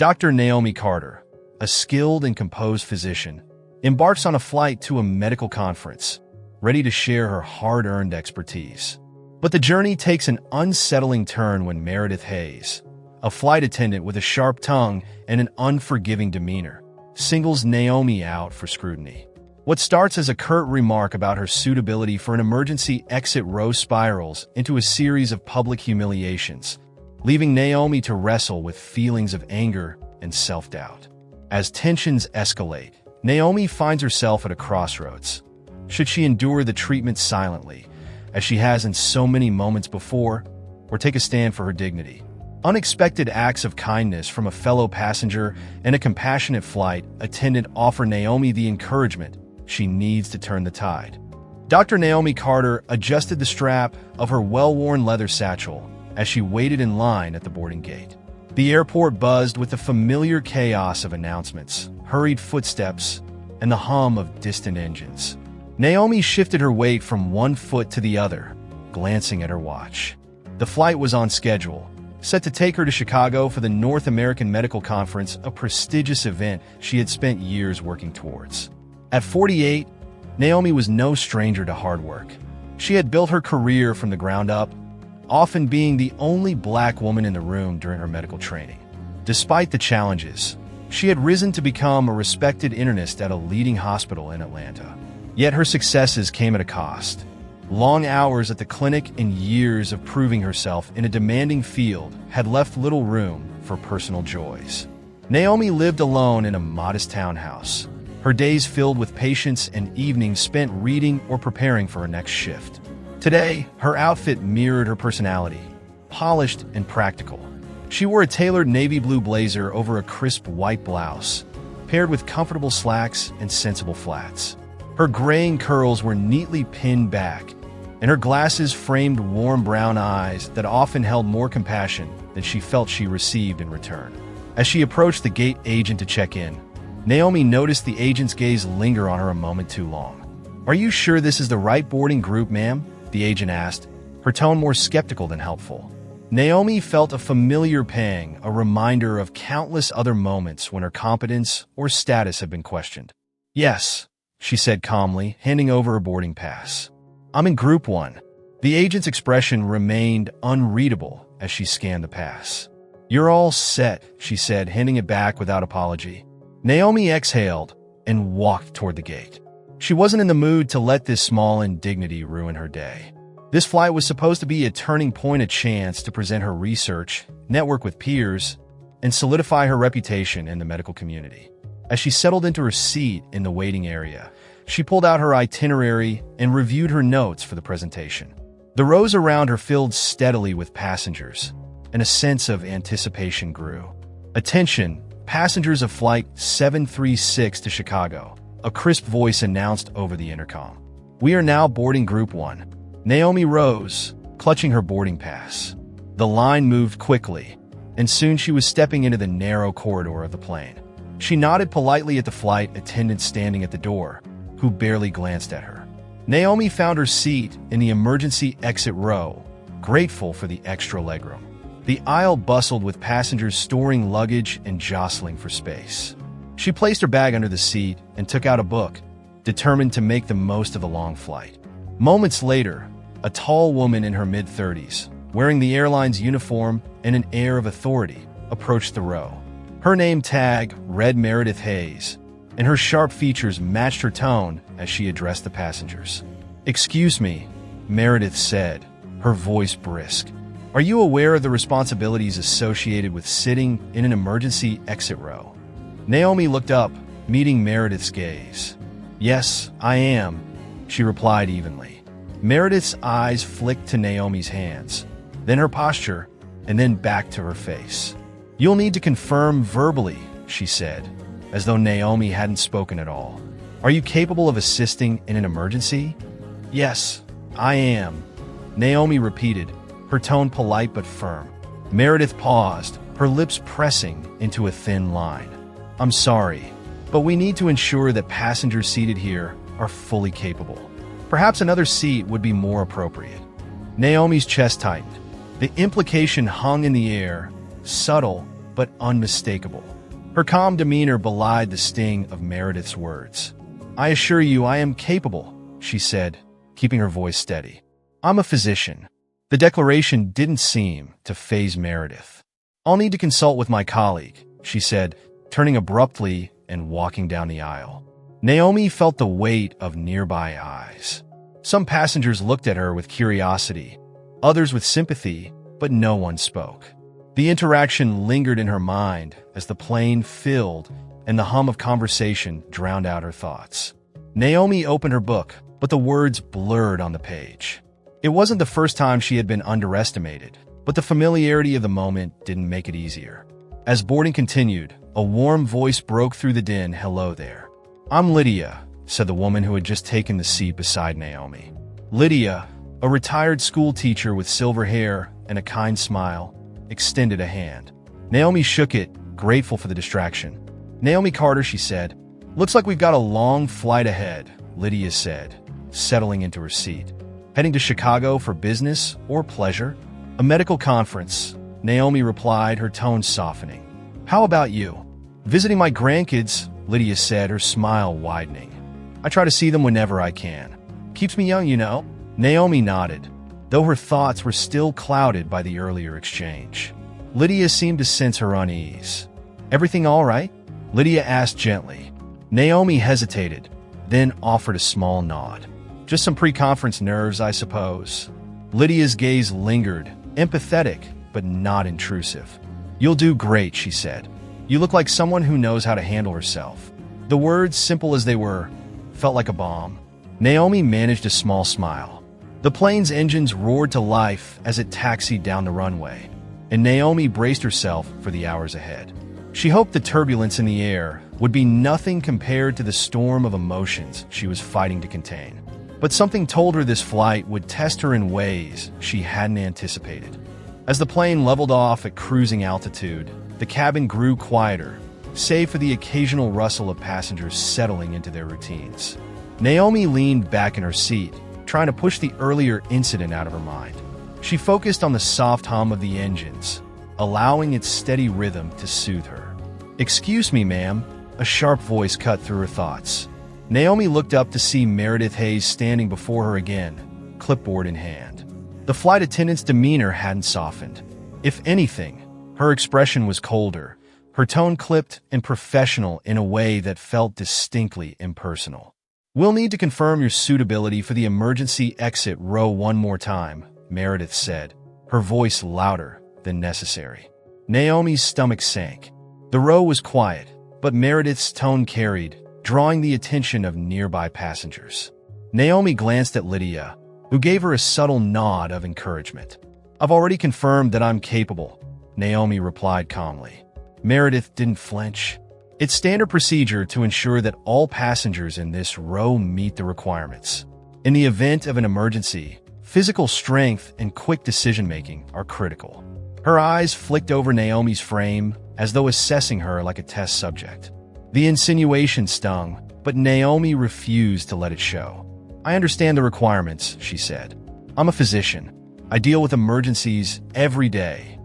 Dr. Naomi Carter, a skilled and composed physician, embarks on a flight to a medical conference, ready to share her hard-earned expertise. But the journey takes an unsettling turn when Meredith Hayes, a flight attendant with a sharp tongue and an unforgiving demeanor, singles Naomi out for scrutiny. What starts as a curt remark about her suitability for an emergency exit row spirals into a series of public humiliations, leaving Naomi to wrestle with feelings of anger and self-doubt. As tensions escalate, Naomi finds herself at a crossroads. Should she endure the treatment silently, as she has in so many moments before, or take a stand for her dignity? Unexpected acts of kindness from a fellow passenger and a compassionate flight attendant offer Naomi the encouragement she needs to turn the tide. Dr. Naomi Carter adjusted the strap of her well-worn leather satchel as she waited in line at the boarding gate. The airport buzzed with the familiar chaos of announcements, hurried footsteps, and the hum of distant engines. Naomi shifted her weight from one foot to the other, glancing at her watch. The flight was on schedule, set to take her to Chicago for the North American Medical Conference, a prestigious event she had spent years working towards. At 48, Naomi was no stranger to hard work. She had built her career from the ground up, often being the only black woman in the room during her medical training. Despite the challenges, she had risen to become a respected internist at a leading hospital in Atlanta. Yet her successes came at a cost. Long hours at the clinic and years of proving herself in a demanding field had left little room for personal joys. Naomi lived alone in a modest townhouse, her days filled with patients and evenings spent reading or preparing for her next shift. Today, her outfit mirrored her personality, polished and practical. She wore a tailored navy blue blazer over a crisp white blouse, paired with comfortable slacks and sensible flats. Her graying curls were neatly pinned back, and her glasses framed warm brown eyes that often held more compassion than she felt she received in return. As she approached the gate agent to check in, Naomi noticed the agent's gaze linger on her a moment too long. "Are you sure this is the right boarding group, ma'am?" the agent asked, her tone more skeptical than helpful. Naomi felt a familiar pang, a reminder of countless other moments when her competence or status had been questioned. "Yes," she said calmly, handing over her boarding pass. "I'm in Group 1. The agent's expression remained unreadable as she scanned the pass. "You're all set," she said, handing it back without apology. Naomi exhaled and walked toward the gate. She wasn't in the mood to let this small indignity ruin her day. This flight was supposed to be a turning point, a chance to present her research, network with peers, and solidify her reputation in the medical community. As she settled into her seat in the waiting area, she pulled out her itinerary and reviewed her notes for the presentation. The rows around her filled steadily with passengers, and a sense of anticipation grew. "Attention, passengers of Flight 736 to Chicago," a crisp voice announced over the intercom. "We are now boarding Group 1. Naomi rose, clutching her boarding pass. The line moved quickly, and soon she was stepping into the narrow corridor of the plane. She nodded politely at the flight attendant standing at the door, who barely glanced at her. Naomi found her seat in the emergency exit row, grateful for the extra legroom. The aisle bustled with passengers storing luggage and jostling for space. She placed her bag under the seat and took out a book, determined to make the most of the long flight. Moments later, a tall woman in her mid-30s, wearing the airline's uniform and an air of authority, approached the row. Her name tag read Meredith Hayes, and her sharp features matched her tone as she addressed the passengers. "Excuse me," Meredith said, her voice brisk. "Are you aware of the responsibilities associated with sitting in an emergency exit row?" Naomi looked up, meeting Meredith's gaze. "Yes, I am," she replied evenly. Meredith's eyes flicked to Naomi's hands, then her posture, and then back to her face. "You'll need to confirm verbally," she said, as though Naomi hadn't spoken at all. "Are you capable of assisting in an emergency?" "Yes, I am," Naomi repeated, her tone polite but firm. Meredith paused, her lips pressing into a thin line. "I'm sorry, but we need to ensure that passengers seated here are fully capable. Perhaps another seat would be more appropriate." Naomi's chest tightened. The implication hung in the air, subtle but unmistakable. Her calm demeanor belied the sting of Meredith's words. "I assure you I am capable," she said, keeping her voice steady. "I'm a physician." The declaration didn't seem to faze Meredith. "I'll need to consult with my colleague," she said, turning abruptly and walking down the aisle. Naomi felt the weight of nearby eyes. Some passengers looked at her with curiosity, others with sympathy, but no one spoke. The interaction lingered in her mind as the plane filled and the hum of conversation drowned out her thoughts. Naomi opened her book, but the words blurred on the page. It wasn't the first time she had been underestimated, but the familiarity of the moment didn't make it easier. As boarding continued, a warm voice broke through the din. "Hello there." "I'm Lydia," said the woman who had just taken the seat beside Naomi. Lydia, a retired school teacher with silver hair and a kind smile, extended a hand. Naomi shook it, grateful for the distraction. "Naomi Carter," she said. "Looks like we've got a long flight ahead," Lydia said, settling into her seat. "Heading to Chicago for business or pleasure?" "A medical conference," Naomi replied, her tone softening. "How about you?" "Visiting my grandkids," Lydia said, her smile widening. "I try to see them whenever I can. Keeps me young, you know." Naomi nodded, though her thoughts were still clouded by the earlier exchange. Lydia seemed to sense her unease. "Everything all right?" Lydia asked gently. Naomi hesitated, then offered a small nod. "Just some pre-conference nerves, I suppose." Lydia's gaze lingered, empathetic, but not intrusive. "You'll do great," she said. "You look like someone who knows how to handle herself." The words, simple as they were, felt like a balm. Naomi managed a small smile. The plane's engines roared to life as it taxied down the runway, and Naomi braced herself for the hours ahead. She hoped the turbulence in the air would be nothing compared to the storm of emotions she was fighting to contain. But something told her this flight would test her in ways she hadn't anticipated. As the plane leveled off at cruising altitude, the cabin grew quieter, save for the occasional rustle of passengers settling into their routines. Naomi leaned back in her seat, trying to push the earlier incident out of her mind. She focused on the soft hum of the engines, allowing its steady rhythm to soothe her. "Excuse me, ma'am," a sharp voice cut through her thoughts. Naomi looked up to see Meredith Hayes standing before her again, clipboard in hand. The flight attendant's demeanor hadn't softened. If anything, her expression was colder, her tone clipped and professional in a way that felt distinctly impersonal. "We'll need to confirm your suitability for the emergency exit row one more time," Meredith said, her voice louder than necessary. Naomi's stomach sank. The row was quiet, but Meredith's tone carried, drawing the attention of nearby passengers. Naomi glanced at Lydia, who gave her a subtle nod of encouragement. "I've already confirmed that I'm capable," Naomi replied calmly. Meredith didn't flinch. It's standard procedure to ensure that all passengers in this row meet the requirements. In the event of an emergency, physical strength and quick decision-making are critical. Her eyes flicked over Naomi's frame as though assessing her like a test subject. The insinuation stung, but Naomi refused to let it show. "I understand the requirements," she said. "I'm a physician. I deal with emergencies every day."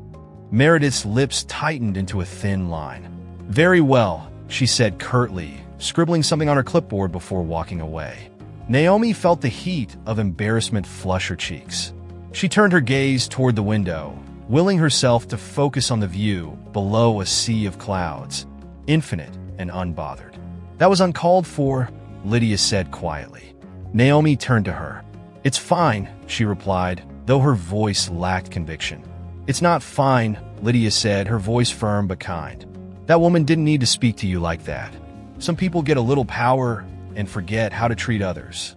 Meredith's lips tightened into a thin line. "Very well," she said curtly, scribbling something on her clipboard before walking away. Naomi felt the heat of embarrassment flush her cheeks. She turned her gaze toward the window, willing herself to focus on the view below a sea of clouds, infinite and unbothered. "That was uncalled for," Lydia said quietly. Naomi turned to her. "It's fine," she replied, though her voice lacked conviction. "It's not fine," Lydia said, her voice firm but kind. "That woman didn't need to speak to you like that. Some people get a little power and forget how to treat others."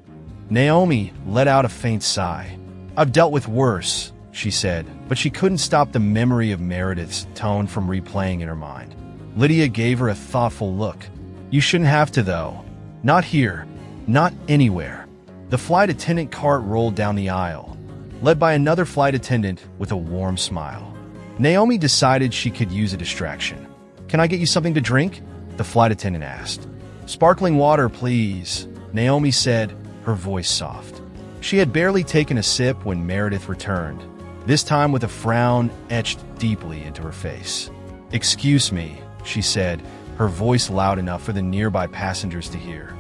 Naomi let out a faint sigh. "I've dealt with worse," she said, but she couldn't stop the memory of Meredith's tone from replaying in her mind. Lydia gave her a thoughtful look. "You shouldn't have to, though. Not here. Not anywhere." The flight attendant cart rolled down the aisle, led by another flight attendant with a warm smile. Naomi decided she could use a distraction. "Can I get you something to drink?" the flight attendant asked. "Sparkling water, please," Naomi said, her voice soft. She had barely taken a sip when Meredith returned, this time with a frown etched deeply into her face. "Excuse me," she said, her voice loud enough for the nearby passengers to hear.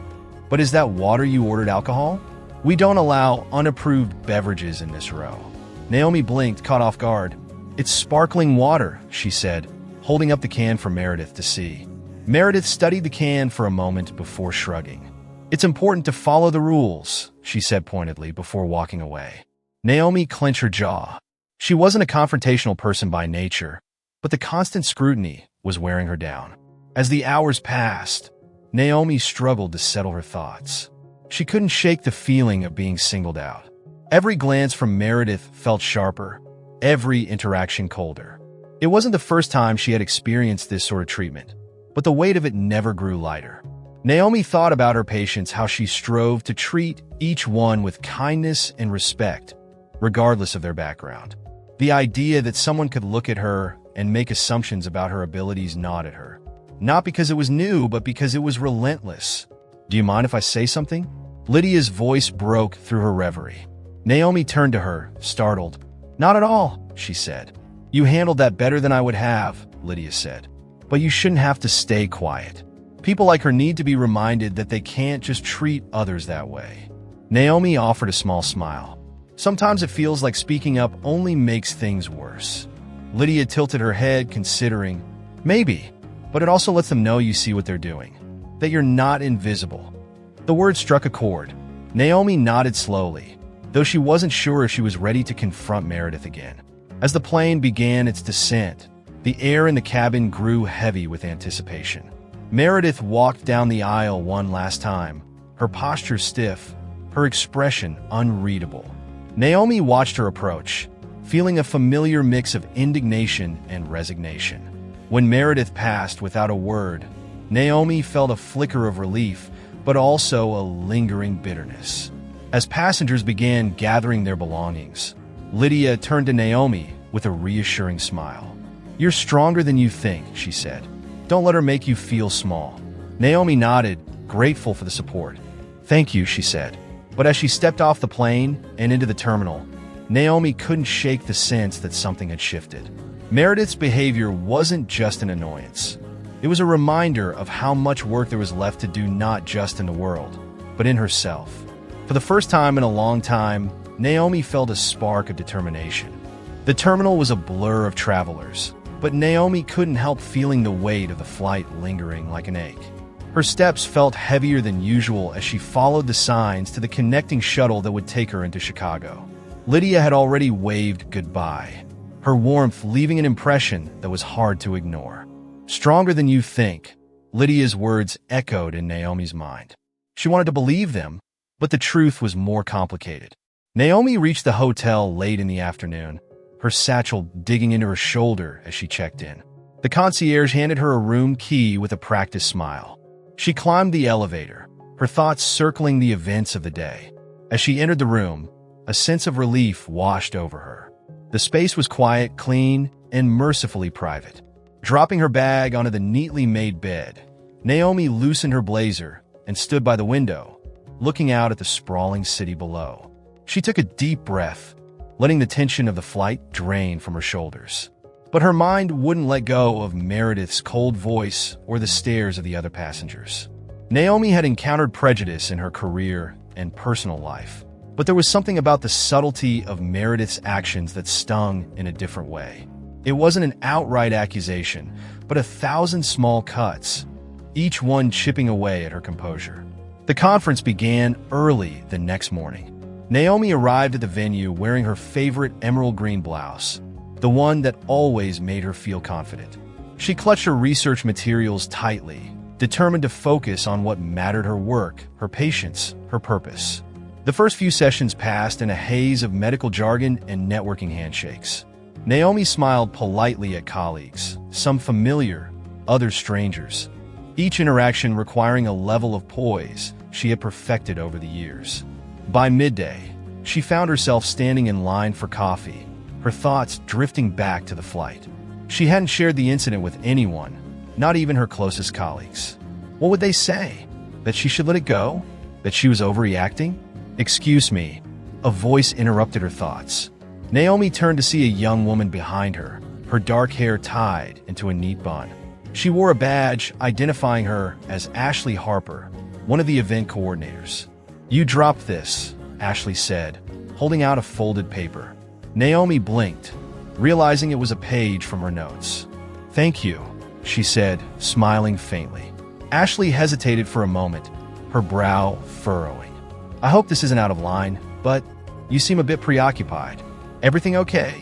"But is that water you ordered alcohol? We don't allow unapproved beverages in this row." Naomi blinked, caught off guard. "It's sparkling water," she said, holding up the can for Meredith to see. Meredith studied the can for a moment before shrugging. "It's important to follow the rules," she said pointedly before walking away. Naomi clenched her jaw. She wasn't a confrontational person by nature, but the constant scrutiny was wearing her down. As the hours passed, Naomi struggled to settle her thoughts. She couldn't shake the feeling of being singled out. Every glance from Meredith felt sharper, every interaction colder. It wasn't the first time she had experienced this sort of treatment, but the weight of it never grew lighter. Naomi thought about her patients, how she strove to treat each one with kindness and respect, regardless of their background. The idea that someone could look at her and make assumptions about her abilities gnawed at her. Not because it was new, but because it was relentless. "Do you mind if I say something?" Lydia's voice broke through her reverie. Naomi turned to her, startled. "Not at all," she said. "You handled that better than I would have," Lydia said. "But you shouldn't have to stay quiet. People like her need to be reminded that they can't just treat others that way." Naomi offered a small smile. "Sometimes it feels like speaking up only makes things worse." Lydia tilted her head, considering. "Maybe, but it also lets them know you see what they're doing, that you're not invisible." The word struck a chord. Naomi nodded slowly, though she wasn't sure if she was ready to confront Meredith again. As the plane began its descent, the air in the cabin grew heavy with anticipation. Meredith walked down the aisle one last time, her posture stiff, her expression unreadable. Naomi watched her approach, feeling a familiar mix of indignation and resignation. When Meredith passed without a word, Naomi felt a flicker of relief, but also a lingering bitterness. As passengers began gathering their belongings, Lydia turned to Naomi with a reassuring smile. "You're stronger than you think," she said. "Don't let her make you feel small." Naomi nodded, grateful for the support. "Thank you," she said. But as she stepped off the plane and into the terminal, Naomi couldn't shake the sense that something had shifted. Meredith's behavior wasn't just an annoyance. It was a reminder of how much work there was left to do, not just in the world, but in herself. For the first time in a long time, Naomi felt a spark of determination. The terminal was a blur of travelers, but Naomi couldn't help feeling the weight of the flight lingering like an ache. Her steps felt heavier than usual as she followed the signs to the connecting shuttle that would take her into Chicago. Lydia had already waved goodbye, her warmth leaving an impression that was hard to ignore. "Stronger than you think," Lydia's words echoed in Naomi's mind. She wanted to believe them, but the truth was more complicated. Naomi reached the hotel late in the afternoon, her satchel digging into her shoulder as she checked in. The concierge handed her a room key with a practiced smile. She climbed the elevator, her thoughts circling the events of the day. As she entered the room, a sense of relief washed over her. The space was quiet, clean, and mercifully private. Dropping her bag onto the neatly made bed, Naomi loosened her blazer and stood by the window, looking out at the sprawling city below. She took a deep breath, letting the tension of the flight drain from her shoulders. But her mind wouldn't let go of Meredith's cold voice or the stares of the other passengers. Naomi had encountered prejudice in her career and personal life, but there was something about the subtlety of Meredith's actions that stung in a different way. It wasn't an outright accusation, but 1,000 small cuts, each one chipping away at her composure. The conference began early the next morning. Naomi arrived at the venue wearing her favorite emerald green blouse, the one that always made her feel confident. She clutched her research materials tightly, determined to focus on what mattered: her work, her patients, her purpose. The first few sessions passed in a haze of medical jargon and networking handshakes. Naomi smiled politely at colleagues, some familiar, others strangers, each interaction requiring a level of poise she had perfected over the years. By midday, she found herself standing in line for coffee, her thoughts drifting back to the flight. She hadn't shared the incident with anyone, not even her closest colleagues. What would they say? That she should let it go? That she was overreacting? "Excuse me," a voice interrupted her thoughts. Naomi turned to see a young woman behind her, her dark hair tied into a neat bun. She wore a badge identifying her as Ashley Harper, one of the event coordinators. "You dropped this," Ashley said, holding out a folded paper. Naomi blinked, realizing it was a page from her notes. "Thank you," she said, smiling faintly. Ashley hesitated for a moment, her brow furrowing. "I hope this isn't out of line, but you seem a bit preoccupied. Everything okay?"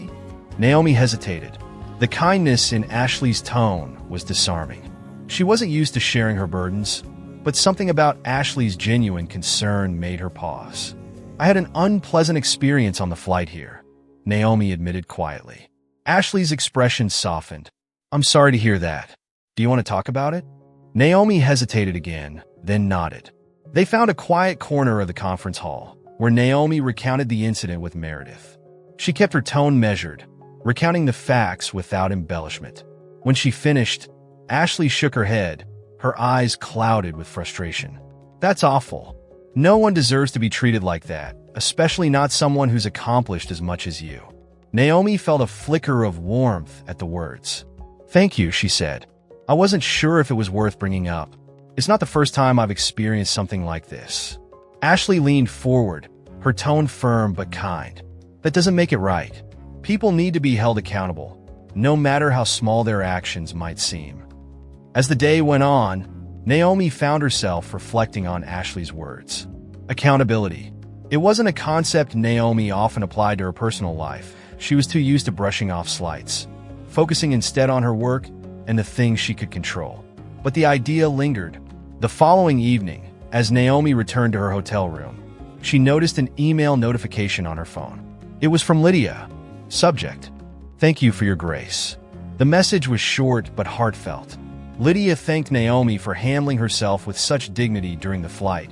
Naomi hesitated. The kindness in Ashley's tone was disarming. She wasn't used to sharing her burdens, but something about Ashley's genuine concern made her pause. "I had an unpleasant experience on the flight here," Naomi admitted quietly. Ashley's expression softened. "I'm sorry to hear that. Do you want to talk about it?" Naomi hesitated again, then nodded. They found a quiet corner of the conference hall, where Naomi recounted the incident with Meredith. She kept her tone measured, recounting the facts without embellishment. When she finished, Ashley shook her head, her eyes clouded with frustration. "That's awful. No one deserves to be treated like that, especially not someone who's accomplished as much as you." Naomi felt a flicker of warmth at the words. "Thank you," she said. "I wasn't sure if it was worth bringing up. It's not the first time I've experienced something like this." Ashley leaned forward, her tone firm but kind. "That doesn't make it right. People need to be held accountable, no matter how small their actions might seem." As the day went on, Naomi found herself reflecting on Ashley's words. Accountability. It wasn't a concept Naomi often applied to her personal life. She was too used to brushing off slights, focusing instead on her work and the things she could control. But the idea lingered. The following evening, as Naomi returned to her hotel room, she noticed an email notification on her phone. It was from Lydia. Subject: "Thank you for your grace." The message was short but heartfelt. Lydia thanked Naomi for handling herself with such dignity during the flight,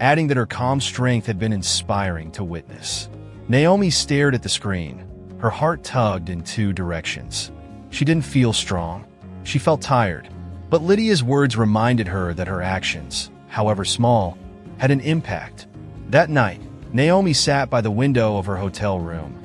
adding that her calm strength had been inspiring to witness. Naomi stared at the screen, her heart tugged in two directions. She didn't feel strong. She felt tired. But Lydia's words reminded her that her actions, however small, had an impact. That night, Naomi sat by the window of her hotel room,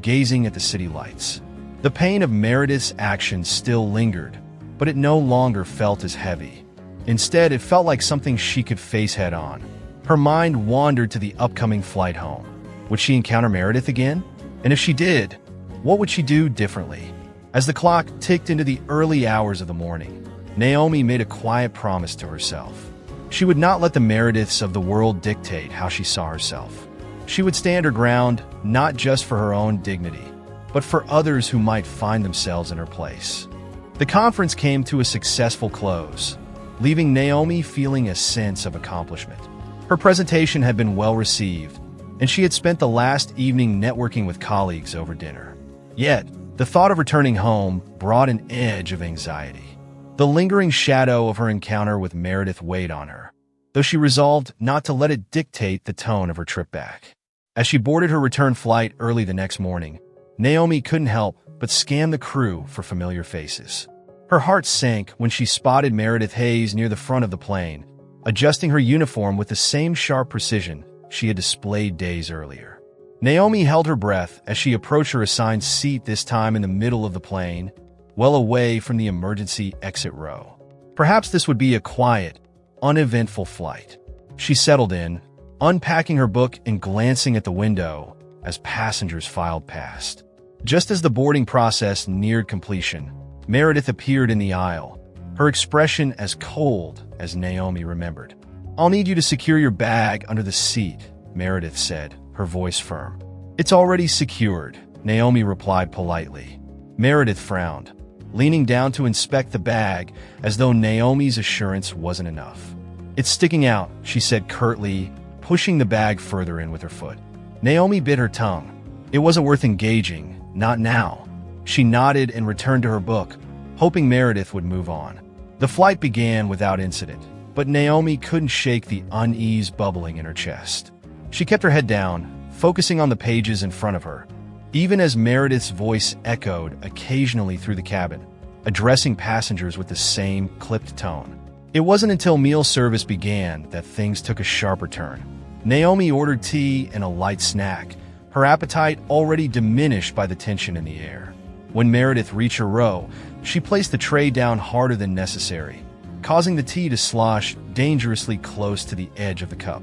gazing at the city lights. The pain of Meredith's actions still lingered, but it no longer felt as heavy. Instead, it felt like something she could face head-on. Her mind wandered to the upcoming flight home. Would she encounter Meredith again? And if she did, what would she do differently? As the clock ticked into the early hours of the morning, Naomi made a quiet promise to herself. She would not let the Merediths of the world dictate how she saw herself. She would stand her ground, not just for her own dignity, but for others who might find themselves in her place. The conference came to a successful close, leaving Naomi feeling a sense of accomplishment. Her presentation had been well received, and she had spent the last evening networking with colleagues over dinner. Yet, the thought of returning home brought an edge of anxiety. The lingering shadow of her encounter with Meredith weighed on her, though she resolved not to let it dictate the tone of her trip back. As she boarded her return flight early the next morning, Naomi couldn't help but scan the crew for familiar faces. Her heart sank when she spotted Meredith Hayes near the front of the plane, adjusting her uniform with the same sharp precision she had displayed days earlier. Naomi held her breath as she approached her assigned seat, this time in the middle of the plane, well away from the emergency exit row. Perhaps this would be a quiet, uneventful flight. She settled in, unpacking her book and glancing at the window as passengers filed past. Just as the boarding process neared completion, Meredith appeared in the aisle, her expression as cold as Naomi remembered. "I'll need you to secure your bag under the seat," Meredith said, her voice firm. "It's already secured," Naomi replied politely. Meredith frowned, leaning down to inspect the bag as though Naomi's assurance wasn't enough. "It's sticking out," she said curtly, pushing the bag further in with her foot. Naomi bit her tongue. It wasn't worth engaging, not now. She nodded and returned to her book, hoping Meredith would move on. The flight began without incident, but Naomi couldn't shake the unease bubbling in her chest. She kept her head down, focusing on the pages in front of her, even as Meredith's voice echoed occasionally through the cabin, addressing passengers with the same clipped tone. It wasn't until meal service began that things took a sharper turn. Naomi ordered tea and a light snack, her appetite already diminished by the tension in the air. When Meredith reached her row, she placed the tray down harder than necessary, causing the tea to slosh dangerously close to the edge of the cup.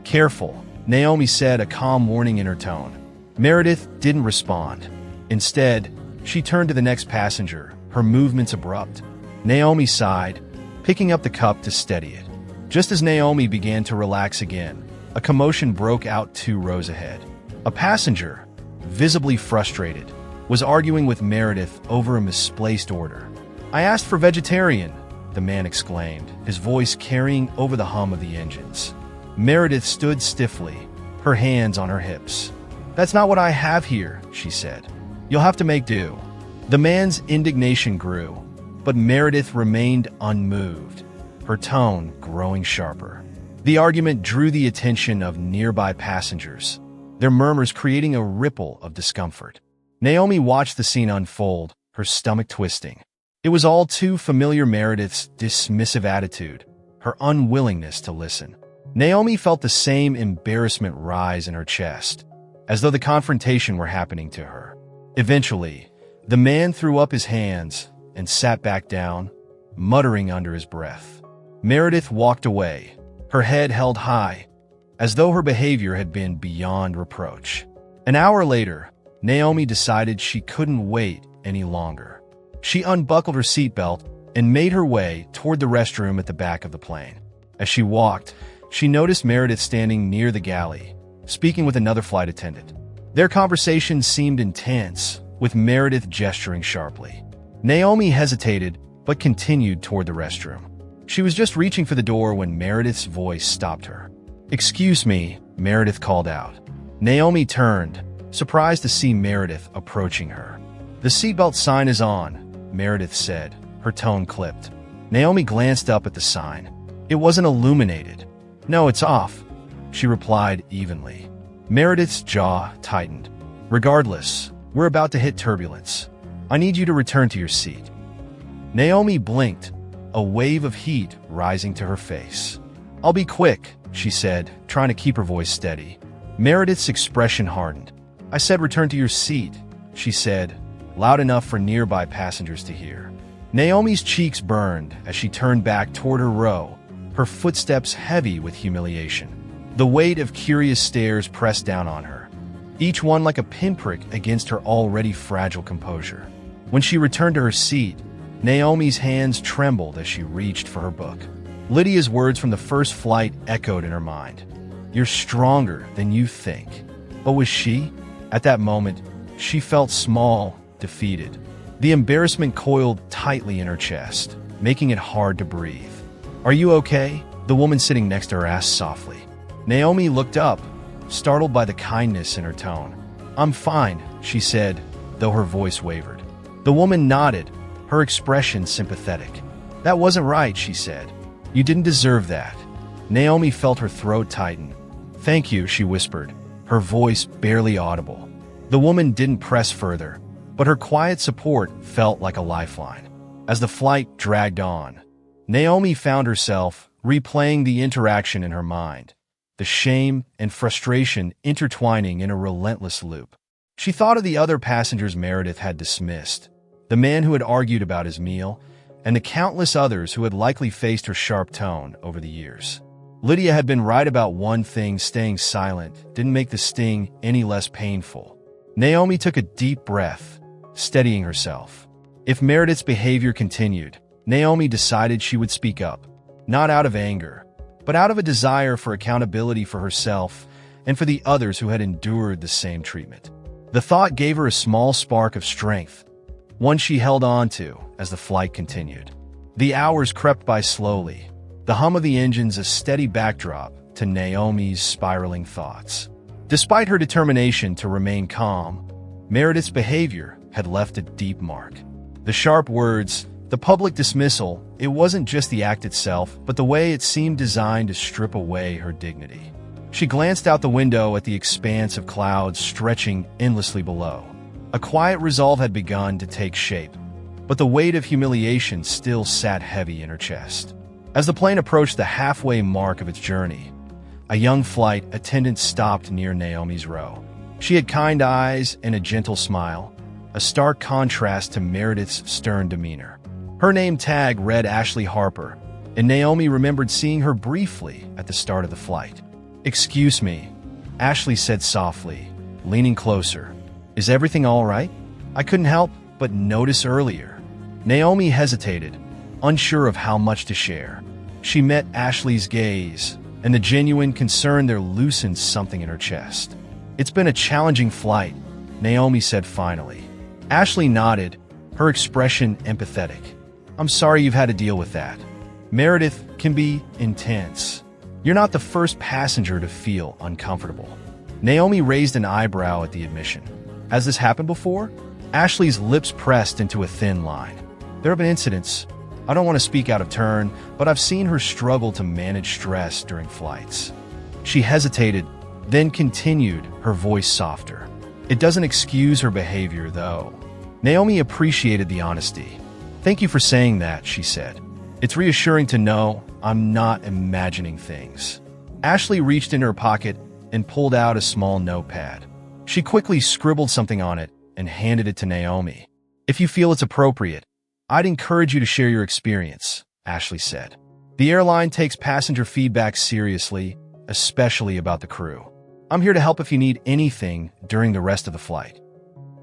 "Careful," Naomi said, a calm warning in her tone. Meredith didn't respond. Instead, she turned to the next passenger, her movements abrupt. Naomi sighed, picking up the cup to steady it. Just as Naomi began to relax again, a commotion broke out 2 rows ahead. A passenger, visibly frustrated, was arguing with Meredith over a misplaced order. "I asked for vegetarian," the man exclaimed, his voice carrying over the hum of the engines. Meredith stood stiffly, her hands on her hips. "That's not what I have here," she said. "You'll have to make do." The man's indignation grew, but Meredith remained unmoved, her tone growing sharper. The argument drew the attention of nearby passengers, their murmurs creating a ripple of discomfort. Naomi watched the scene unfold, her stomach twisting. It was all too familiar: Meredith's dismissive attitude, her unwillingness to listen. Naomi felt the same embarrassment rise in her chest, as though the confrontation were happening to her. Eventually, the man threw up his hands and sat back down, muttering under his breath. Meredith walked away, her head held high, as though her behavior had been beyond reproach. An hour later, Naomi decided she couldn't wait any longer. She unbuckled her seatbelt and made her way toward the restroom at the back of the plane. As she walked, she noticed Meredith standing near the galley, speaking with another flight attendant. Their conversation seemed intense, with Meredith gesturing sharply. Naomi hesitated, but continued toward the restroom. She was just reaching for the door when Meredith's voice stopped her. "Excuse me," Meredith called out. Naomi turned, surprised to see Meredith approaching her. "The seatbelt sign is on," Meredith said, her tone clipped. Naomi glanced up at the sign. It wasn't illuminated. "No, it's off," she replied evenly. Meredith's jaw tightened. "Regardless, we're about to hit turbulence. I need you to return to your seat." Naomi blinked, a wave of heat rising to her face. "I'll be quick," she said, trying to keep her voice steady. Meredith's expression hardened. "I said return to your seat," she said, loud enough for nearby passengers to hear. Naomi's cheeks burned as she turned back toward her row, her footsteps heavy with humiliation. The weight of curious stares pressed down on her, each one like a pinprick against her already fragile composure. When she returned to her seat, Naomi's hands trembled as she reached for her book. Lydia's words from the first flight echoed in her mind. "You're stronger than you think." But was she? At that moment, she felt small, defeated. The embarrassment coiled tightly in her chest, making it hard to breathe. "Are you okay?" the woman sitting next to her asked softly. Naomi looked up, startled by the kindness in her tone. "I'm fine," she said, though her voice wavered. The woman nodded, her expression sympathetic. "That wasn't right," she said. "You didn't deserve that." Naomi felt her throat tighten. "Thank you," she whispered, her voice barely audible. The woman didn't press further, but her quiet support felt like a lifeline. As the flight dragged on, Naomi found herself replaying the interaction in her mind, the shame and frustration intertwining in a relentless loop. She thought of the other passengers Meredith had dismissed, the man who had argued about his meal, and the countless others who had likely faced her sharp tone over the years. Lydia had been right about one thing: staying silent didn't make the sting any less painful. Naomi took a deep breath, steadying herself. If Meredith's behavior continued, Naomi decided she would speak up, not out of anger, but out of a desire for accountability for herself and for the others who had endured the same treatment. The thought gave her a small spark of strength, one she held on to as the flight continued. The hours crept by slowly, the hum of the engines a steady backdrop to Naomi's spiraling thoughts. Despite her determination to remain calm, Meredith's behavior had left a deep mark. The sharp words, the public dismissal, it wasn't just the act itself, but the way it seemed designed to strip away her dignity. She glanced out the window at the expanse of clouds stretching endlessly below. A quiet resolve had begun to take shape, but the weight of humiliation still sat heavy in her chest. As the plane approached the halfway mark of its journey, a young flight attendant stopped near Naomi's row. She had kind eyes and a gentle smile, a stark contrast to Meredith's stern demeanor. Her name tag read Ashley Harper, and Naomi remembered seeing her briefly at the start of the flight. "Excuse me," Ashley said softly, leaning closer. "Is everything all right? I couldn't help but notice earlier." Naomi hesitated, unsure of how much to share. She met Ashley's gaze, and the genuine concern there loosened something in her chest. "It's been a challenging flight," Naomi said finally. Ashley nodded, her expression empathetic. "I'm sorry you've had to deal with that. Meredith can be intense. You're not the first passenger to feel uncomfortable." Naomi raised an eyebrow at the admission. "Has this happened before?" Ashley's lips pressed into a thin line. "There have been incidents. I don't want to speak out of turn, but I've seen her struggle to manage stress during flights." She hesitated, then continued, her voice softer. "It doesn't excuse her behavior, though." Naomi appreciated the honesty. "Thank you for saying that," she said. "It's reassuring to know I'm not imagining things." Ashley reached into her pocket and pulled out a small notepad. She quickly scribbled something on it and handed it to Naomi. "If you feel it's appropriate, I'd encourage you to share your experience," Ashley said. "The airline takes passenger feedback seriously, especially about the crew. I'm here to help if you need anything during the rest of the flight."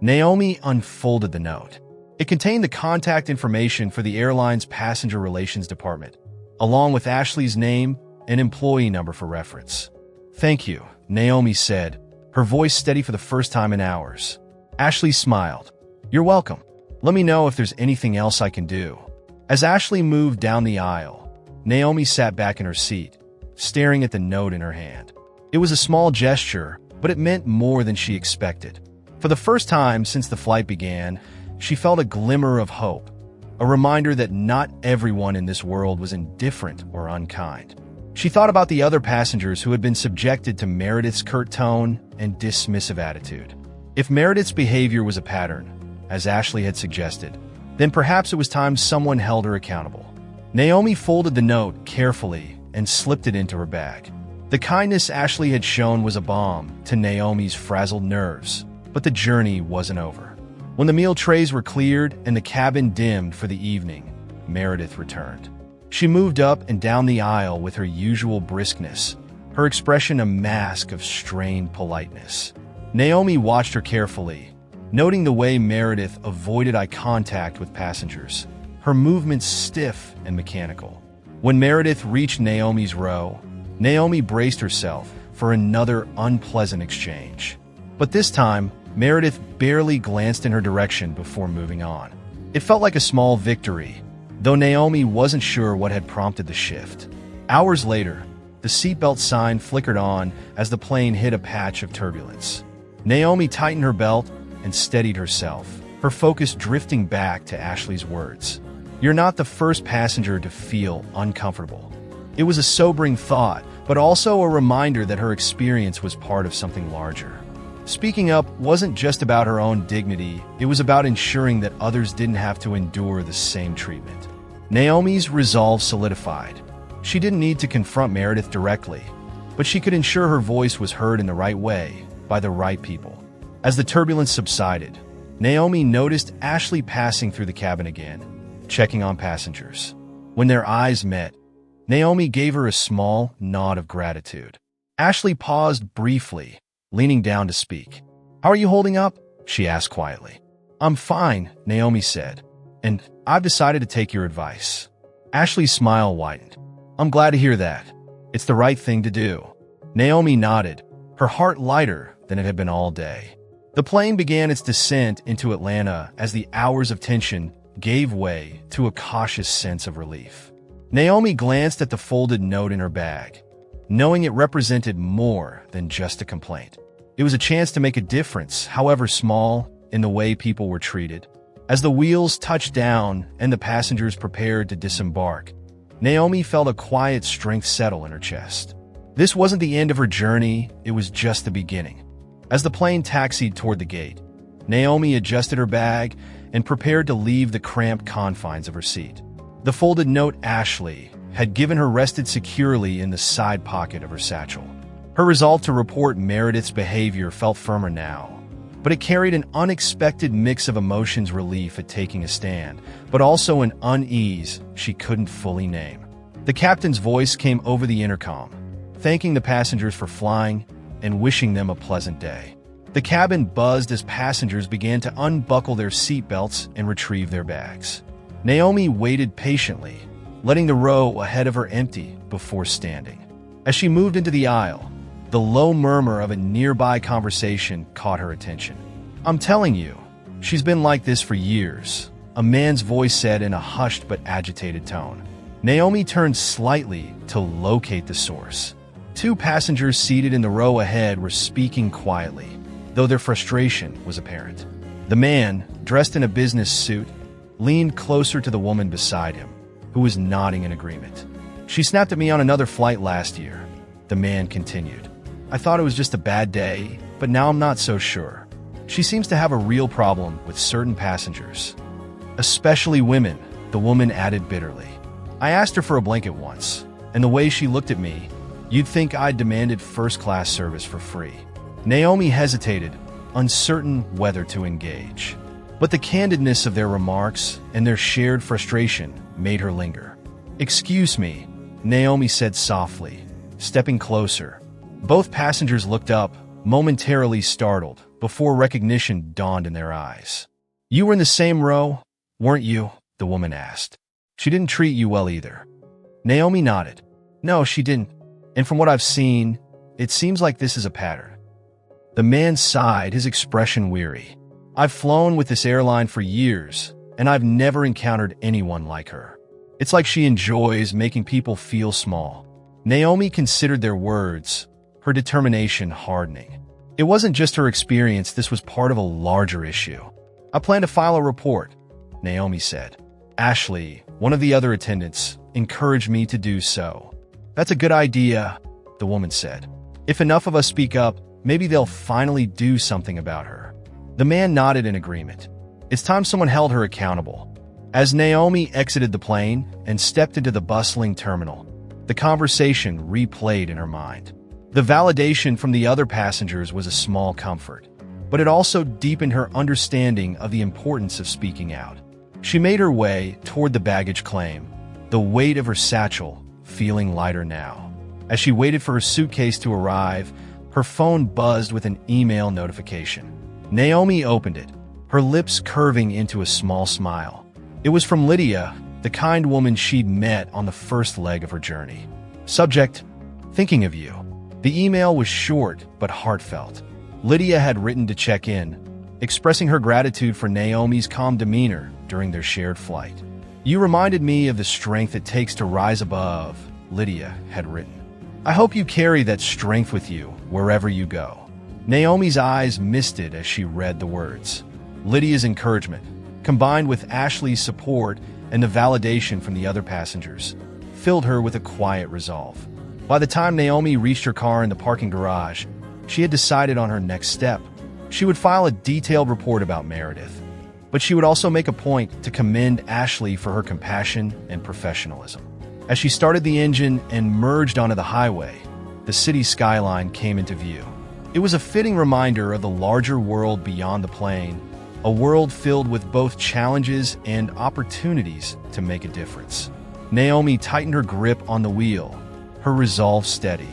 Naomi unfolded the note. It contained the contact information for the airline's passenger relations department, along with Ashley's name and employee number for reference. "Thank you," Naomi said, her voice steady for the first time in hours. Ashley smiled. "You're welcome. Let me know if there's anything else I can do." As Ashley moved down the aisle, Naomi sat back in her seat, staring at the note in her hand. It was a small gesture, but it meant more than she expected. For the first time since the flight began, she felt a glimmer of hope, a reminder that not everyone in this world was indifferent or unkind. She thought about the other passengers who had been subjected to Meredith's curt tone and dismissive attitude. If Meredith's behavior was a pattern, as Ashley had suggested, then perhaps it was time someone held her accountable. Naomi folded the note carefully and slipped it into her bag. The kindness Ashley had shown was a balm to Naomi's frazzled nerves, but the journey wasn't over. When the meal trays were cleared and the cabin dimmed for the evening, Meredith returned. She moved up and down the aisle with her usual briskness, her expression a mask of strained politeness. Naomi watched her carefully, noting the way Meredith avoided eye contact with passengers, her movements stiff and mechanical. When Meredith reached Naomi's row, Naomi braced herself for another unpleasant exchange. But this time, Meredith barely glanced in her direction before moving on. It felt like a small victory, though Naomi wasn't sure what had prompted the shift. Hours later, the seatbelt sign flickered on as the plane hit a patch of turbulence. Naomi tightened her belt and steadied herself, her focus drifting back to Ashley's words. "You're not the first passenger to feel uncomfortable." It was a sobering thought, but also a reminder that her experience was part of something larger. Speaking up wasn't just about her own dignity, it was about ensuring that others didn't have to endure the same treatment. Naomi's resolve solidified. She didn't need to confront Meredith directly, but she could ensure her voice was heard in the right way, by the right people. As the turbulence subsided, Naomi noticed Ashley passing through the cabin again, checking on passengers. When their eyes met, Naomi gave her a small nod of gratitude. Ashley paused briefly, leaning down to speak. "How are you holding up?" she asked quietly. "I'm fine," Naomi said, "and I've decided to take your advice." Ashley's smile widened. "I'm glad to hear that. It's the right thing to do." Naomi nodded, her heart lighter than it had been all day. The plane began its descent into Atlanta as the hours of tension gave way to a cautious sense of relief. Naomi glanced at the folded note in her bag, knowing it represented more than just a complaint. It was a chance to make a difference, however small, in the way people were treated. As the wheels touched down and the passengers prepared to disembark, Naomi felt a quiet strength settle in her chest. This wasn't the end of her journey, it was just the beginning. As the plane taxied toward the gate, Naomi adjusted her bag and prepared to leave the cramped confines of her seat. The folded note Ashley had given her rested securely in the side pocket of her satchel. Her resolve to report Meredith's behavior felt firmer now, but it carried an unexpected mix of emotions: relief at taking a stand, but also an unease she couldn't fully name. The captain's voice came over the intercom, thanking the passengers for flying and wishing them a pleasant day. The cabin buzzed as passengers began to unbuckle their seatbelts and retrieve their bags. Naomi waited patiently, letting the row ahead of her empty before standing. As she moved into the aisle, the low murmur of a nearby conversation caught her attention. "I'm telling you, she's been like this for years," a man's voice said in a hushed but agitated tone. Naomi turned slightly to locate the source. Two passengers seated in the row ahead were speaking quietly, though their frustration was apparent. The man, dressed in a business suit, leaned closer to the woman beside him, who was nodding in agreement. "She snapped at me on another flight last year," the man continued. "I thought it was just a bad day, but now I'm not so sure. She seems to have a real problem with certain passengers. Especially women," the woman added bitterly. "I asked her for a blanket once, and the way she looked at me, you'd think I'd demanded first-class service for free." Naomi hesitated, uncertain whether to engage. But the candidness of their remarks and their shared frustration made her linger. "Excuse me," Naomi said softly, stepping closer. Both passengers looked up, momentarily startled, before recognition dawned in their eyes. "You were in the same row, weren't you?" the woman asked. "She didn't treat you well either." Naomi nodded. "No, she didn't. And from what I've seen, it seems like this is a pattern." The man sighed, his expression weary. "I've flown with this airline for years, and I've never encountered anyone like her. It's like she enjoys making people feel small." Naomi considered their words, her determination hardening. It wasn't just her experience, this was part of a larger issue. "I plan to file a report," Naomi said. "Ashley, one of the other attendants, encouraged me to do so." "That's a good idea," the woman said. "If enough of us speak up, maybe they'll finally do something about her." The man nodded in agreement. It's time someone held her accountable. As Naomi exited the plane and stepped into the bustling terminal, the conversation replayed in her mind. The validation from the other passengers was a small comfort, but it also deepened her understanding of the importance of speaking out. She made her way toward the baggage claim, the weight of her satchel feeling lighter now. As she waited for her suitcase to arrive, her phone buzzed with an email notification. Naomi opened it, her lips curving into a small smile. It was from Lydia, the kind woman she'd met on the first leg of her journey. Subject: "Thinking of you." The email was short but heartfelt. Lydia had written to check in, expressing her gratitude for Naomi's calm demeanor during their shared flight. "You reminded me of the strength it takes to rise above," Lydia had written. "I hope you carry that strength with you wherever you go." Naomi's eyes misted as she read the words. Lydia's encouragement, combined with Ashley's support and the validation from the other passengers, filled her with a quiet resolve. By the time Naomi reached her car in the parking garage, she had decided on her next step. She would file a detailed report about Meredith, but she would also make a point to commend Ashley for her compassion and professionalism. As she started the engine and merged onto the highway, the city skyline came into view. It was a fitting reminder of the larger world beyond the plane, a world filled with both challenges and opportunities to make a difference. Naomi tightened her grip on the wheel, her resolve steady.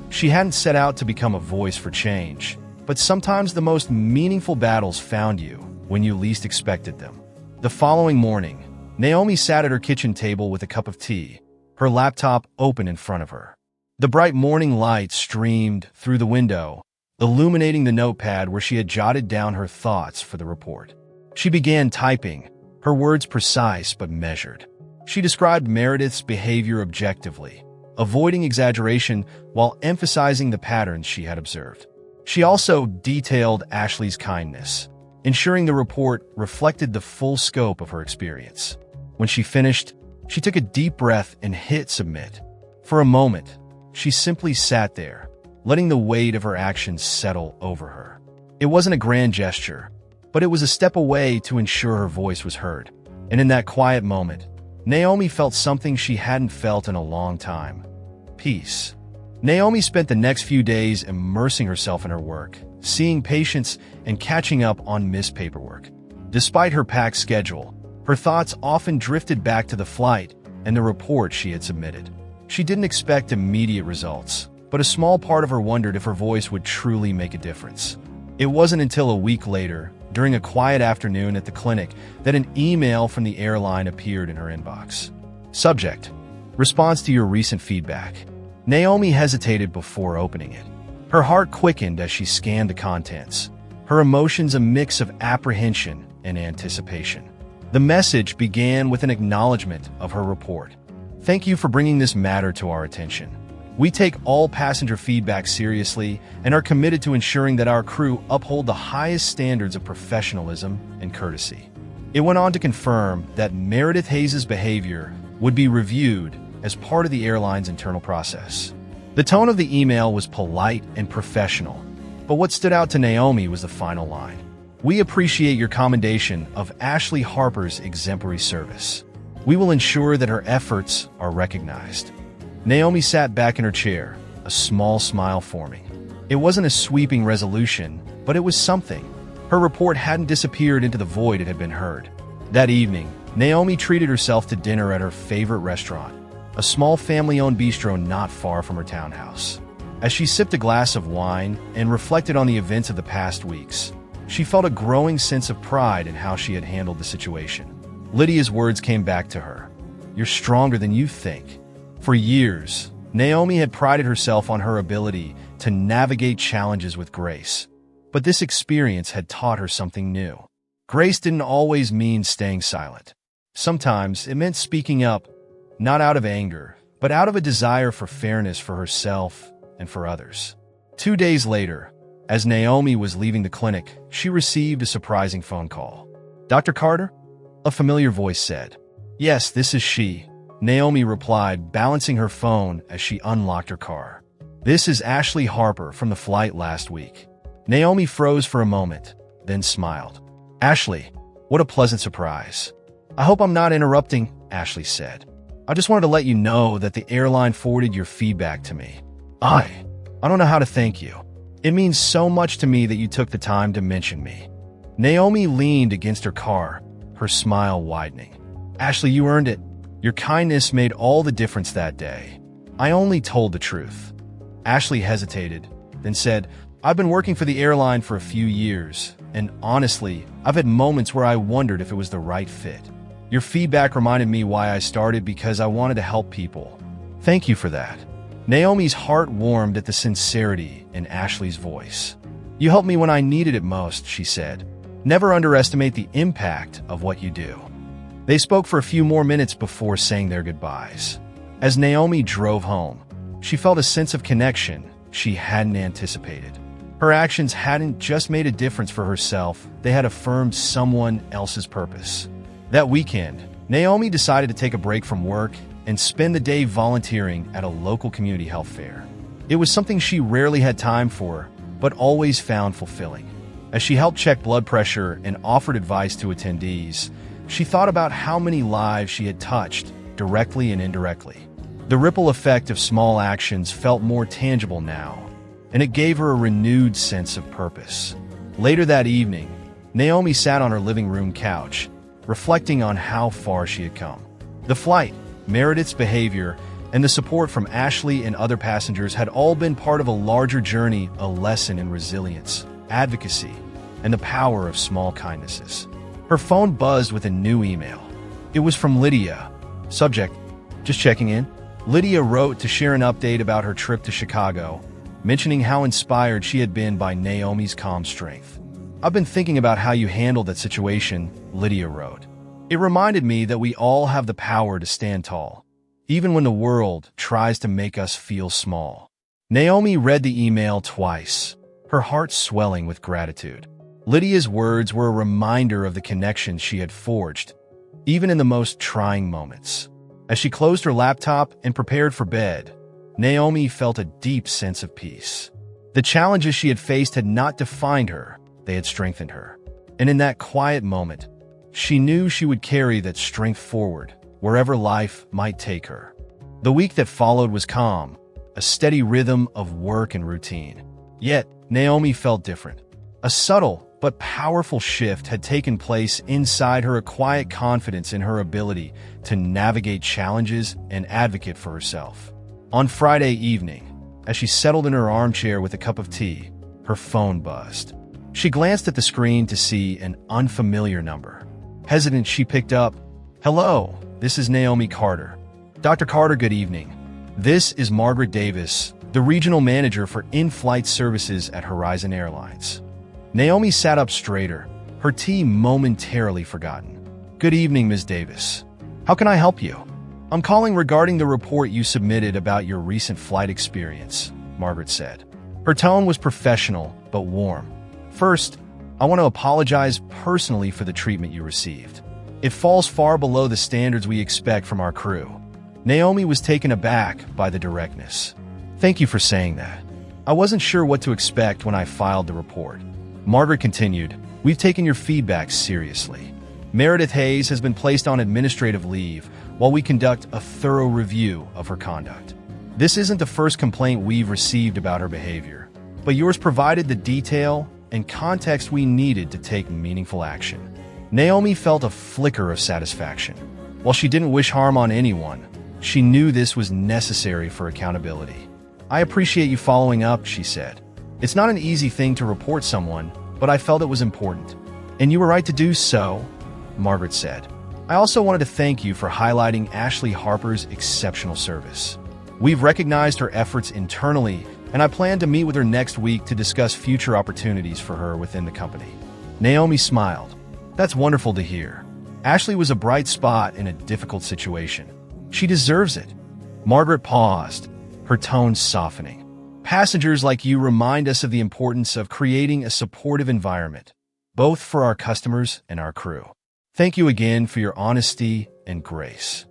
She hadn't set out to become a voice for change, but sometimes the most meaningful battles found you when you least expected them. The following morning, Naomi sat at her kitchen table with a cup of tea, her laptop open in front of her. The bright morning light streamed through the window, illuminating the notepad where she had jotted down her thoughts for the report. She began typing, her words precise but measured. She described Meredith's behavior objectively, avoiding exaggeration while emphasizing the patterns she had observed. She also detailed Ashley's kindness, ensuring the report reflected the full scope of her experience. When she finished, she took a deep breath and hit submit. For a moment, she simply sat there, letting the weight of her actions settle over her. It wasn't a grand gesture, but it was a step away to ensure her voice was heard. And in that quiet moment, Naomi felt something she hadn't felt in a long time: peace. Naomi spent the next few days immersing herself in her work, seeing patients and catching up on missed paperwork. Despite her packed schedule, her thoughts often drifted back to the flight and the report she had submitted. She didn't expect immediate results, but a small part of her wondered if her voice would truly make a difference. It wasn't until a week later, during a quiet afternoon at the clinic, that an email from the airline appeared in her inbox. Subject: response to your recent feedback. Naomi hesitated before opening it. Her heart quickened as she scanned the contents, her emotions a mix of apprehension and anticipation. The message began with an acknowledgement of her report. Thank you for bringing this matter to our attention. We take all passenger feedback seriously and are committed to ensuring that our crew uphold the highest standards of professionalism and courtesy. It went on to confirm that Meredith Hayes' behavior would be reviewed as part of the airline's internal process. The tone of the email was polite and professional, but what stood out to Naomi was the final line. We appreciate your commendation of Ashley Harper's exemplary service. We will ensure that her efforts are recognized. Naomi sat back in her chair, a small smile forming. It wasn't a sweeping resolution, but it was something. Her report hadn't disappeared into the void it had been heard. That evening, Naomi treated herself to dinner at her favorite restaurant, a small family-owned bistro not far from her townhouse. As she sipped a glass of wine and reflected on the events of the past weeks, she felt a growing sense of pride in how she had handled the situation. Lydia's words came back to her. You're stronger than you think. For years, Naomi had prided herself on her ability to navigate challenges with grace. But this experience had taught her something new. Grace didn't always mean staying silent. Sometimes it meant speaking up, not out of anger, but out of a desire for fairness for herself and for others. 2 days later, as Naomi was leaving the clinic, she received a surprising phone call. Dr. Carter? A familiar voice said. Yes, this is she, Naomi replied, balancing her phone as she unlocked her car. This is Ashley Harper from the flight last week. Naomi froze for a moment, then smiled. Ashley, what a pleasant surprise. I hope I'm not interrupting, Ashley said. I just wanted to let you know that the airline forwarded your feedback to me. I don't know how to thank you. It means so much to me that you took the time to mention me. Naomi leaned against her car, her smile widening. Ashley, you earned it. Your kindness made all the difference that day. I only told the truth. Ashley hesitated, then said, I've been working for the airline for a few years, and honestly, I've had moments where I wondered if it was the right fit. Your feedback reminded me why I started because I wanted to help people. Thank you for that. Naomi's heart warmed at the sincerity in Ashley's voice. You helped me when I needed it most, she said. Never underestimate the impact of what you do. They spoke for a few more minutes before saying their goodbyes. As Naomi drove home, she felt a sense of connection she hadn't anticipated. Her actions hadn't just made a difference for herself, they had affirmed someone else's purpose. That weekend, Naomi decided to take a break from work and spend the day volunteering at a local community health fair. It was something she rarely had time for, but always found fulfilling. As she helped check blood pressure and offered advice to attendees, she thought about how many lives she had touched, directly and indirectly. The ripple effect of small actions felt more tangible now, and it gave her a renewed sense of purpose. Later that evening, Naomi sat on her living room couch, reflecting on how far she had come. The flight, Meredith's behavior, and the support from Ashley and other passengers had all been part of a larger journey, a lesson in resilience, advocacy, and the power of small kindnesses. Her phone buzzed with a new email. It was from Lydia. Subject: just checking in. Lydia wrote to share an update about her trip to Chicago, mentioning how inspired she had been by Naomi's calm strength. I've been thinking about how you handled that situation, Lydia wrote. It reminded me that we all have the power to stand tall, even when the world tries to make us feel small. Naomi read the email twice, her heart swelling with gratitude. Lydia's words were a reminder of the connections she had forged, even in the most trying moments. As she closed her laptop and prepared for bed, Naomi felt a deep sense of peace. The challenges she had faced had not defined her, they had strengthened her. And in that quiet moment, she knew she would carry that strength forward, wherever life might take her. The week that followed was calm, a a steady rhythm of work and routine. Yet, Naomi felt different. A subtle but powerful shift had taken place inside her, a quiet confidence in her ability to navigate challenges and advocate for herself. On Friday evening, as she settled in her armchair with a cup of tea, her phone buzzed. She glanced at the screen to see an unfamiliar number. Hesitant, she picked up. "Hello, this is Naomi Carter." "Dr. Carter, good evening. This is Margaret Davis, the regional manager for in-flight services at Horizon Airlines." Naomi sat up straighter, her tea momentarily forgotten. "Good evening, Ms. Davis. How can I help you?" "I'm calling regarding the report you submitted about your recent flight experience," Margaret said. Her tone was professional but warm. "First, I want to apologize personally for the treatment you received. It falls far below the standards we expect from our crew." Naomi was taken aback by the directness. "Thank you for saying that. I wasn't sure what to expect when I filed the report." Margaret continued, "We've taken your feedback seriously. Meredith Hayes has been placed on administrative leave while we conduct a thorough review of her conduct. This isn't the first complaint we've received about her behavior, but yours provided the detail and context we needed to take meaningful action." Naomi felt a flicker of satisfaction. While she didn't wish harm on anyone, she knew this was necessary for accountability. "I appreciate you following up," she said. "It's not an easy thing to report someone, but I felt it was important." "And you were right to do so," Margaret said. "I also wanted to thank you for highlighting Ashley Harper's exceptional service. We've recognized her efforts internally, and I plan to meet with her next week to discuss future opportunities for her within the company." Naomi smiled. "That's wonderful to hear. Ashley was a bright spot in a difficult situation. She deserves it." Margaret paused, her tone softening. "Passengers like you remind us of the importance of creating a supportive environment, both for our customers and our crew. Thank you again for your honesty and grace."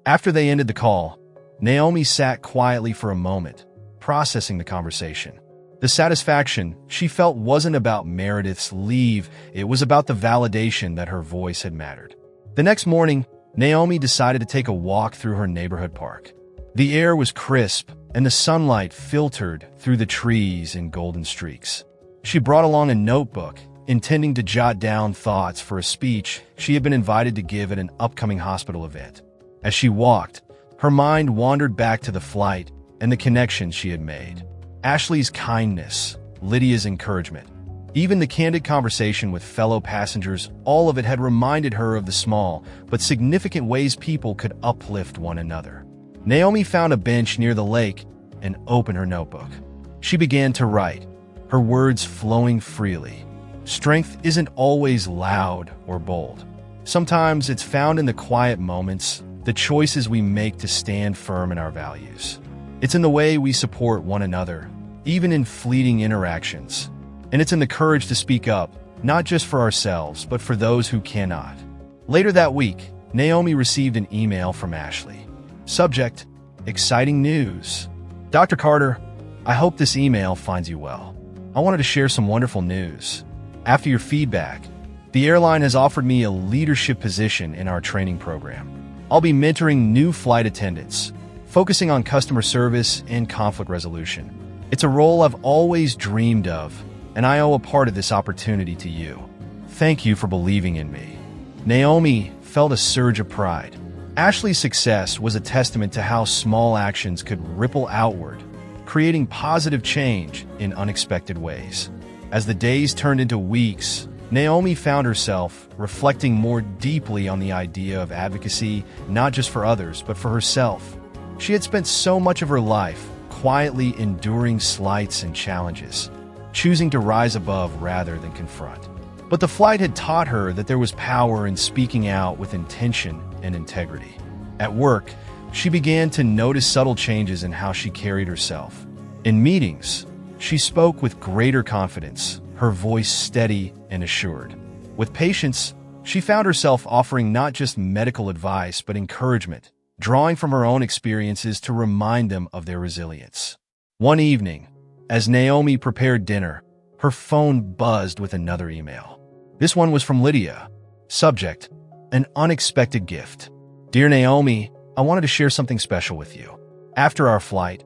After they ended the call, Naomi sat quietly for a moment, processing the conversation. The satisfaction she felt wasn't about Meredith's leave, it was about the validation that her voice had mattered. The next morning, Naomi decided to take a walk through her neighborhood park. The air was crisp, and the sunlight filtered through the trees in golden streaks. She brought along a notebook, intending to jot down thoughts for a speech she had been invited to give at an upcoming hospital event. As she walked, her mind wandered back to the flight and the connections she had made. Ashley's kindness, Lydia's encouragement, even the candid conversation with fellow passengers, all of it had reminded her of the small but significant ways people could uplift one another. Naomi found a bench near the lake and opened her notebook. She began to write, her words flowing freely. Strength isn't always loud or bold. Sometimes it's found in the quiet moments, the choices we make to stand firm in our values. It's in the way we support one another, even in fleeting interactions. And it's in the courage to speak up, not just for ourselves, but for those who cannot. Later that week, Naomi received an email from Ashley. Subject: exciting news. "Dr. Carter, I hope this email finds you well. I wanted to share some wonderful news. After your feedback, the airline has offered me a leadership position in our training program. I'll be mentoring new flight attendants, focusing on customer service and conflict resolution. It's a role I've always dreamed of, and I owe a part of this opportunity to you. Thank you for believing in me." Naomi felt a surge of pride. Ashley's success was a testament to how small actions could ripple outward, creating positive change in unexpected ways. As the days turned into weeks, Naomi found herself reflecting more deeply on the idea of advocacy, not just for others, but for herself. She had spent so much of her life quietly enduring slights and challenges, choosing to rise above rather than confront. But the flight had taught her that there was power in speaking out with intention and integrity. At work, she began to notice subtle changes in how she carried herself. In meetings, she spoke with greater confidence, her voice steady and assured. With patients, she found herself offering not just medical advice but encouragement, drawing from her own experiences to remind them of their resilience. One evening, as Naomi prepared dinner, her phone buzzed with another email. This one was from Lydia. Subject: an unexpected gift. "Dear Naomi, I wanted to share something special with you. After our flight,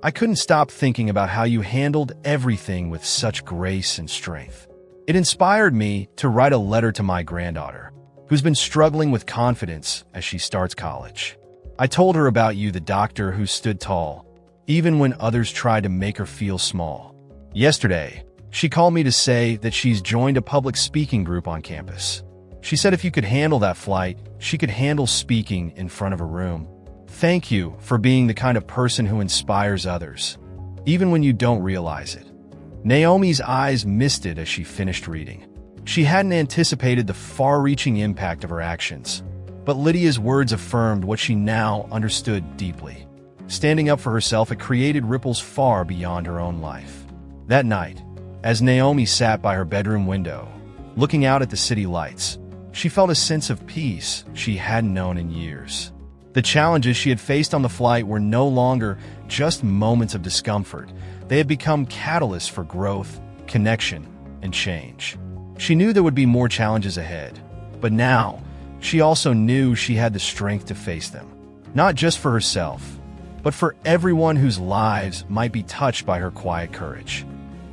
I couldn't stop thinking about how you handled everything with such grace and strength. It inspired me to write a letter to my granddaughter, who's been struggling with confidence as she starts college. I told her about you, the doctor who stood tall, even when others tried to make her feel small. Yesterday, she called me to say that she's joined a public speaking group on campus. She said if you could handle that flight, she could handle speaking in front of a room. Thank you for being the kind of person who inspires others, even when you don't realize it. Naomi's eyes misted as she finished reading. She hadn't anticipated the far-reaching impact of her actions, but Lydia's words affirmed what she now understood deeply. Standing up for herself had created ripples far beyond her own life. That night, as Naomi sat by her bedroom window, looking out at the city lights, she felt a sense of peace she hadn't known in years. The challenges she had faced on the flight were no longer just moments of discomfort. They had become catalysts for growth, connection, and change. She knew there would be more challenges ahead, but now she also knew she had the strength to face them, not just for herself, but for everyone whose lives might be touched by her quiet courage.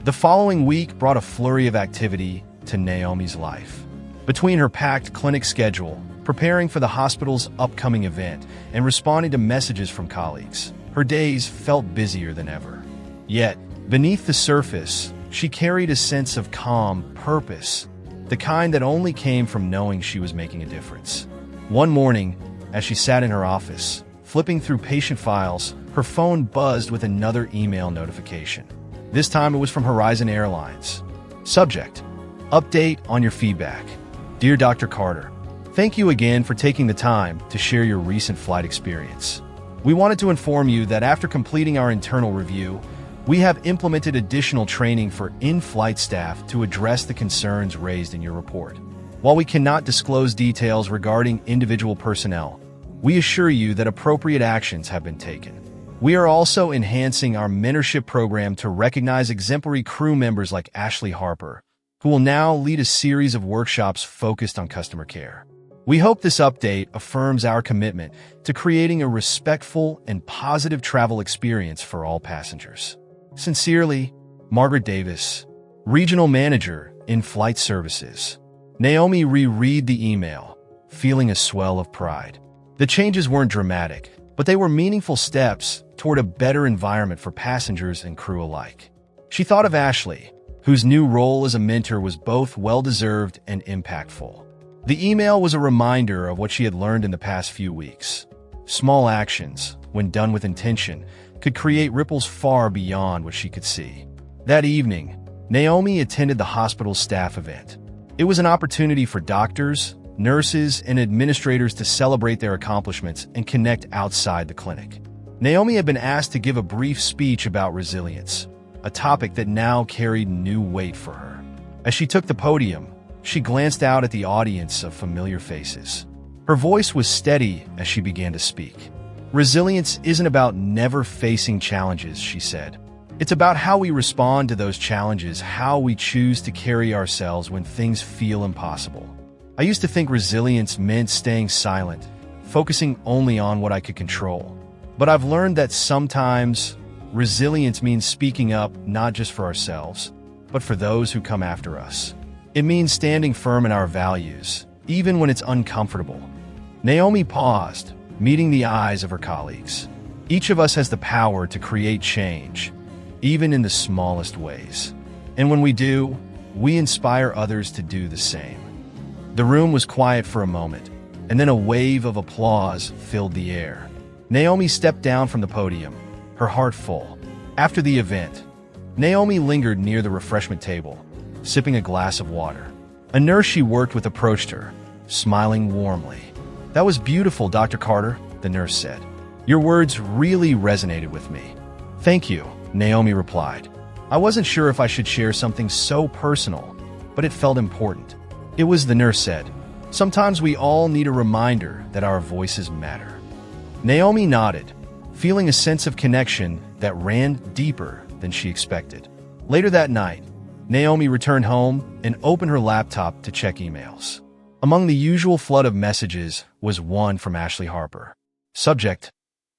The following week brought a flurry of activity to Naomi's life. Between her packed clinic schedule, preparing for the hospital's upcoming event, and responding to messages from colleagues, her days felt busier than ever. Yet, beneath the surface, she carried a sense of calm purpose, the kind that only came from knowing she was making a difference. One morning, as she sat in her office, flipping through patient files, her phone buzzed with another email notification. This time it was from Horizon Airlines. Subject: Update on your feedback. Dear Dr. Carter, thank you again for taking the time to share your recent flight experience. We wanted to inform you that after completing our internal review, we have implemented additional training for in-flight staff to address the concerns raised in your report. While we cannot disclose details regarding individual personnel, we assure you that appropriate actions have been taken. We are also enhancing our mentorship program to recognize exemplary crew members like Ashley Harper, who will now lead a series of workshops focused on customer care. We hope this update affirms our commitment to creating a respectful and positive travel experience for all passengers. Sincerely, Margaret Davis, Regional Manager in Flight Services. Naomi reread the email, feeling a swell of pride. The changes weren't dramatic, but they were meaningful steps toward a better environment for passengers and crew alike. She thought of Ashley, whose new role as a mentor was both well-deserved and impactful. The email was a reminder of what she had learned in the past few weeks. Small actions, when done with intention, could create ripples far beyond what she could see. That evening, Naomi attended the hospital's staff event. It was an opportunity for doctors, nurses, and administrators to celebrate their accomplishments and connect outside the clinic. Naomi had been asked to give a brief speech about resilience, a topic that now carried new weight for her. As she took the podium, she glanced out at the audience of familiar faces. Her voice was steady as she began to speak. Resilience isn't about never facing challenges, she said. It's about how we respond to those challenges, how we choose to carry ourselves when things feel impossible. I used to think resilience meant staying silent, focusing only on what I could control. But I've learned that sometimes resilience means speaking up not just for ourselves, but for those who come after us. It means standing firm in our values, even when it's uncomfortable. Naomi paused, meeting the eyes of her colleagues. Each of us has the power to create change, even in the smallest ways. And when we do, we inspire others to do the same. The room was quiet for a moment, and then a wave of applause filled the air. Naomi stepped down from the podium, her heart full. After the event, Naomi lingered near the refreshment table, sipping a glass of water. A nurse she worked with approached her, smiling warmly. "That was beautiful, Dr. Carter," the nurse said. "Your words really resonated with me." "Thank you," Naomi replied. "I wasn't sure if I should share something so personal, but it felt important." "It was," the nurse said. "Sometimes we all need a reminder that our voices matter." Naomi nodded, feeling a sense of connection that ran deeper than she expected. Later that night, Naomi returned home and opened her laptop to check emails. Among the usual flood of messages was one from Ashley Harper. Subject: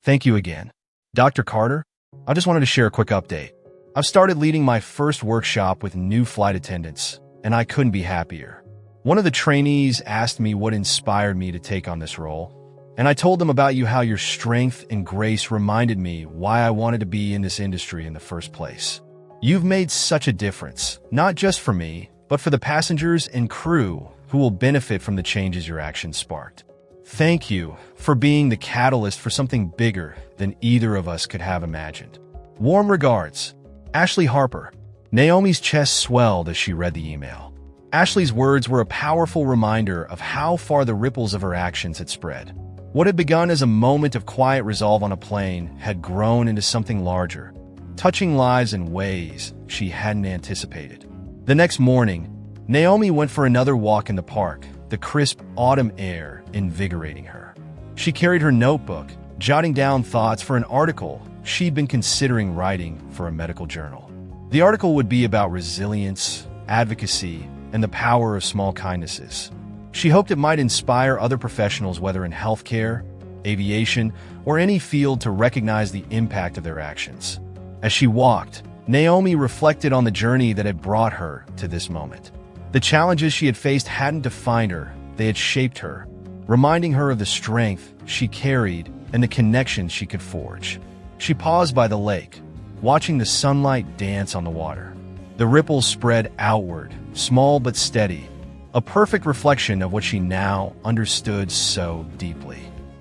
Thank you again. Dr. Carter, I just wanted to share a quick update. I've started leading my first workshop with new flight attendants, and I couldn't be happier. One of the trainees asked me what inspired me to take on this role, and I told them about how your strength and grace reminded me why I wanted to be in this industry in the first place. You've made such a difference, not just for me, but for the passengers and crew who will benefit from the changes your actions sparked. Thank you for being the catalyst for something bigger than either of us could have imagined. Warm regards, Ashley Harper. Naomi's chest swelled as she read the email. Ashley's words were a powerful reminder of how far the ripples of her actions had spread. What had begun as a moment of quiet resolve on a plane had grown into something larger, touching lives in ways she hadn't anticipated. The next morning, Naomi went for another walk in the park, the crisp autumn air invigorating her. She carried her notebook, jotting down thoughts for an article she'd been considering writing for a medical journal. The article would be about resilience, advocacy, and the power of small kindnesses. She hoped it might inspire other professionals, whether in healthcare, aviation, or any field, to recognize the impact of their actions. As she walked, Naomi reflected on the journey that had brought her to this moment. The challenges she had faced hadn't defined her, they had shaped her, reminding her of the strength she carried and the connections she could forge. She paused by the lake, watching the sunlight dance on the water. The ripples spread outward, small but steady, a perfect reflection of what she now understood so deeply.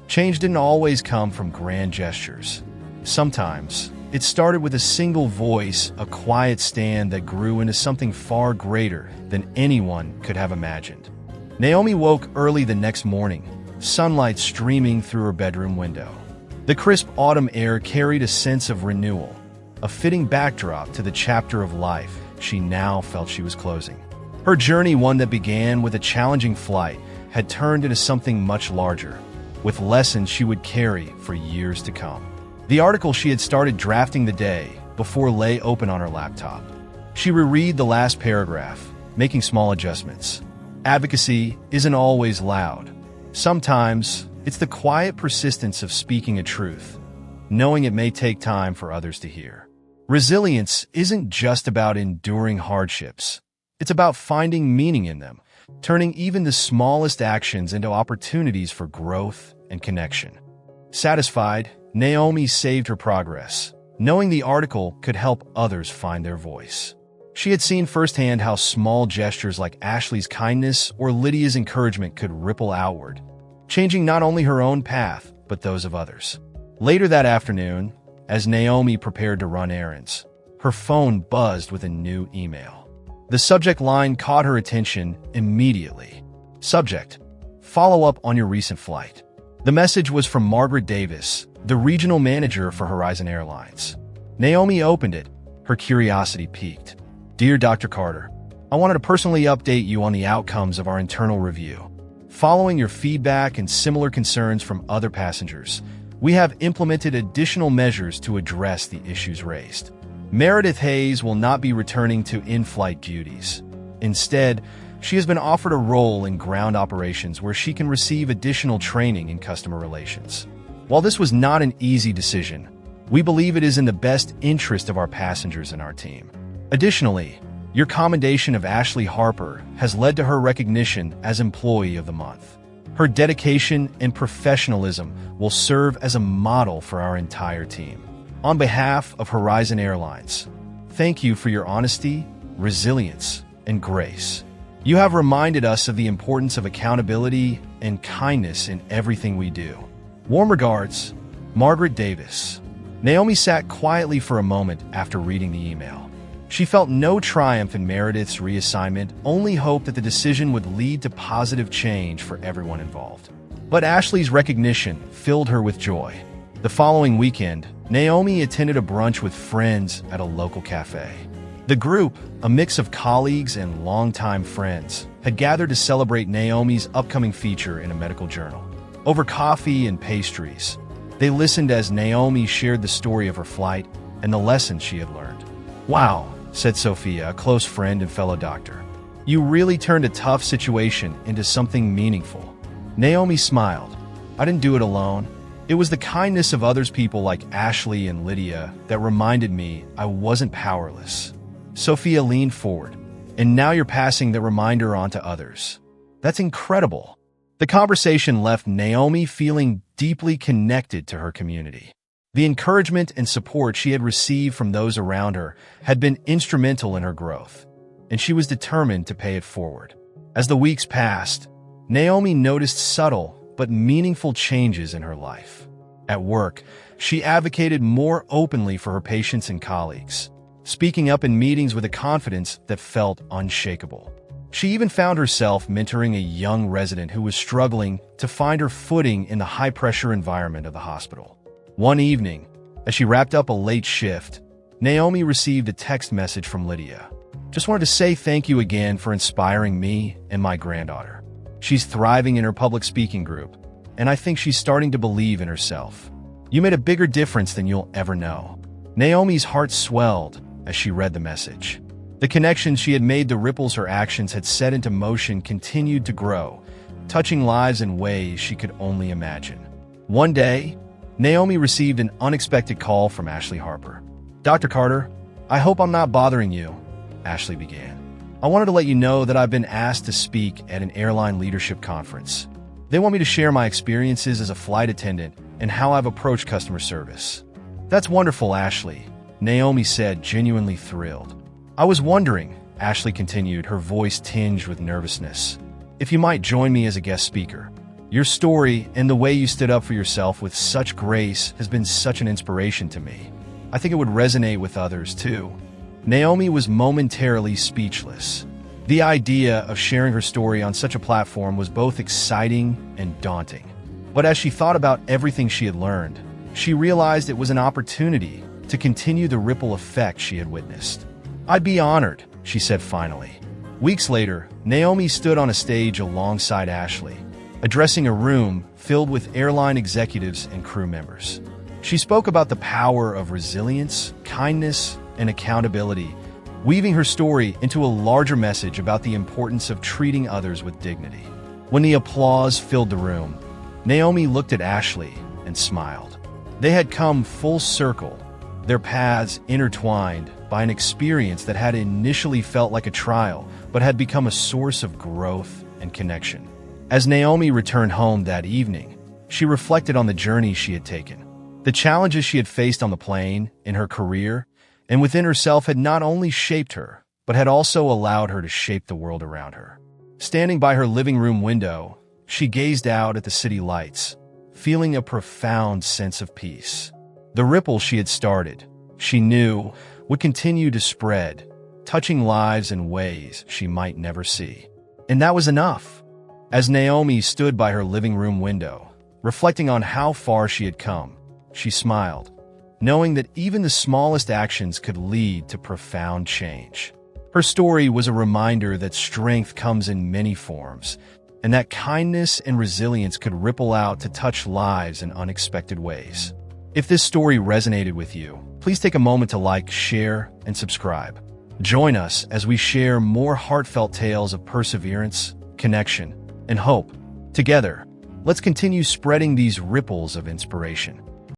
Change didn't always come from grand gestures. Sometimes, it started with a single voice, a quiet stand that grew into something far greater than anyone could have imagined. Naomi woke early the next morning, sunlight streaming through her bedroom window. The crisp autumn air carried a sense of renewal, a fitting backdrop to the chapter of life she now felt she was closing. Her journey, one that began with a challenging flight, had turned into something much larger, with lessons she would carry for years to come. The article she had started drafting the day before lay open on her laptop. She reread the last paragraph, making small adjustments. Advocacy isn't always loud. Sometimes, it's the quiet persistence of speaking a truth, knowing it may take time for others to hear. Resilience isn't just about enduring hardships. It's about finding meaning in them, turning even the smallest actions into opportunities for growth and connection. Satisfied, Naomi saved her progress, knowing the article could help others find their voice. She had seen firsthand how small gestures like Ashley's kindness or Lydia's encouragement could ripple outward, changing not only her own path, but those of others. Later that afternoon, as Naomi prepared to run errands, her phone buzzed with a new email. The subject line caught her attention immediately. Subject: follow up on your recent flight. The message was from Margaret Davis, the regional manager for Horizon Airlines. Naomi opened it, her curiosity piqued. Dear Dr. Carter, I wanted to personally update you on the outcomes of our internal review. Following your feedback and similar concerns from other passengers, we have implemented additional measures to address the issues raised. Meredith Hayes will not be returning to in-flight duties. Instead, she has been offered a role in ground operations where she can receive additional training in customer relations. While this was not an easy decision, we believe it is in the best interest of our passengers and our team. Additionally, your commendation of Ashley Harper has led to her recognition as Employee of the Month. Her dedication and professionalism will serve as a model for our entire team. On behalf of Horizon Airlines, thank you for your honesty, resilience, and grace. You have reminded us of the importance of accountability and kindness in everything we do. Warm regards, Margaret Davis. Naomi sat quietly for a moment after reading the email. She felt no triumph in Meredith's reassignment, only hope that the decision would lead to positive change for everyone involved. But Ashley's recognition filled her with joy. The following weekend, Naomi attended a brunch with friends at a local cafe. The group, a mix of colleagues and longtime friends, had gathered to celebrate Naomi's upcoming feature in a medical journal. Over coffee and pastries, they listened as Naomi shared the story of her flight and the lessons she had learned. "Wow," said Sophia, a close friend and fellow doctor. "You really turned a tough situation into something meaningful." Naomi smiled. "I didn't do it alone. It was the kindness of others, people like Ashley and Lydia, that reminded me I wasn't powerless. Sophia leaned forward. And now you're passing the reminder on to others. That's incredible. The conversation left Naomi feeling deeply connected to her community. The encouragement and support she had received from those around her had been instrumental in her growth, and she was determined to pay it forward. As the weeks passed, Naomi noticed subtle but meaningful changes in her life. At work, she advocated more openly for her patients and colleagues, speaking up in meetings with a confidence that felt unshakable. She even found herself mentoring a young resident who was struggling to find her footing in the high-pressure environment of the hospital. One evening, as she wrapped up a late shift, Naomi received a text message from Lydia. "Just wanted to say thank you again for inspiring me and my granddaughter. She's thriving in her public speaking group, and I think she's starting to believe in herself. You made a bigger difference than you'll ever know." Naomi's heart swelled as she read the message. The connections she had made, the ripples her actions had set into motion, continued to grow, touching lives in ways she could only imagine. One day, Naomi received an unexpected call from Ashley Harper. "Dr. Carter, I hope I'm not bothering you," Ashley began. "I wanted to let you know that I've been asked to speak at an airline leadership conference. They want me to share my experiences as a flight attendant and how I've approached customer service." "That's wonderful, Ashley," Naomi said, genuinely thrilled. "I was wondering," Ashley continued, her voice tinged with nervousness, "if you might join me as a guest speaker. Your story and the way you stood up for yourself with such grace has been such an inspiration to me. I think it would resonate with others, too." Naomi was momentarily speechless. The idea of sharing her story on such a platform was both exciting and daunting. But as she thought about everything she had learned, she realized it was an opportunity to continue the ripple effect she had witnessed. "I'd be honored," she said finally. Weeks later, Naomi stood on a stage alongside Ashley, addressing a room filled with airline executives and crew members. She spoke about the power of resilience, kindness, and accountability, weaving her story into a larger message about the importance of treating others with dignity. When the applause filled the room, Naomi looked at Ashley and smiled. They had come full circle, their paths intertwined by an experience that had initially felt like a trial, but had become a source of growth and connection. As Naomi returned home that evening, she reflected on the journey she had taken. The challenges she had faced on the plane, in her career, and within herself had not only shaped her, but had also allowed her to shape the world around her. Standing by her living room window, she gazed out at the city lights, feeling a profound sense of peace. The ripple she had started, she knew, would continue to spread, touching lives in ways she might never see. And that was enough. As Naomi stood by her living room window, reflecting on how far she had come, she smiled, knowing that even the smallest actions could lead to profound change. Her story was a reminder that strength comes in many forms, and that kindness and resilience could ripple out to touch lives in unexpected ways. If this story resonated with you, please take a moment to like, share, and subscribe. Join us as we share more heartfelt tales of perseverance, connection, and hope. Together, let's continue spreading these ripples of inspiration.